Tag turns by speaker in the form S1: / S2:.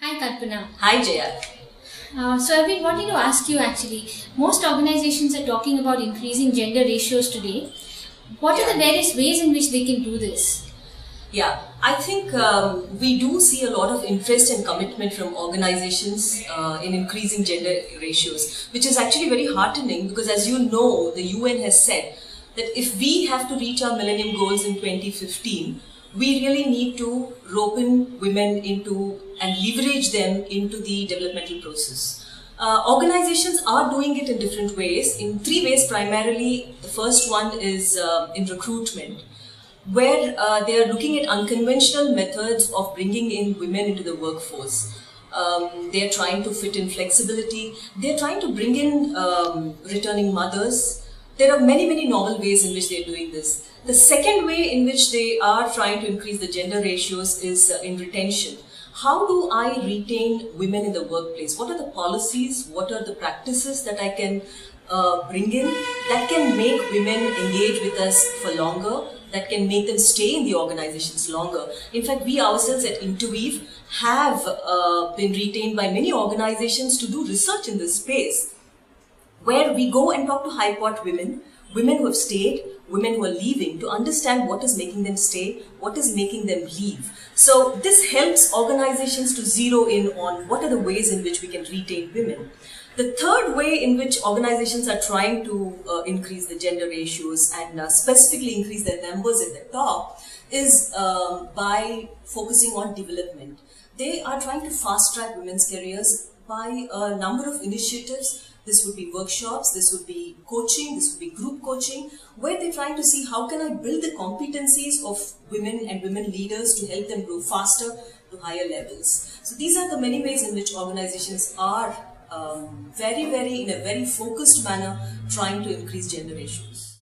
S1: Hi Kalpana.
S2: Hi Jaya.
S1: So I've been wanting to ask you actually, most organizations are talking about increasing gender ratios today. What are the
S2: Yeah.
S1: various ways in which they can do this?
S2: Yeah, I think we do see a lot of interest and commitment from organizations in increasing gender ratios, which is actually very heartening because, as you know, the UN has said that if we have to reach our Millennium Goals in 2015, we really need to rope in women into and leverage them into the developmental process. Organizations are doing it in different ways, in three ways primarily. The first one is in recruitment, where they are looking at unconventional methods of bringing in women into the workforce. They are trying to fit in flexibility. They are trying to bring in returning mothers. There are many, many novel ways in which they are doing this. The second way in which they are trying to increase the gender ratios is in retention. How do I retain women in the workplace? What are the policies? What are the practices that I can bring in that can make women engage with us for longer, that can make them stay in the organizations longer? In fact, we ourselves at Interweave have been retained by many organizations to do research in this space, where we go and talk to high pot women, women who have stayed, women who are leaving, to understand what is making them stay, what is making them leave. So this helps organizations to zero in on what are the ways in which we can retain women. The third way in which organizations are trying to increase the gender ratios and specifically increase their numbers at the top is by focusing on development. They are trying to fast track women's careers by a number of initiatives. This would be workshops, this would be coaching, this would be group coaching, where they're trying to see how can I build the competencies of women and women leaders to help them grow faster to higher levels. So these are the many ways in which organizations are in a very focused manner trying to increase gender ratios.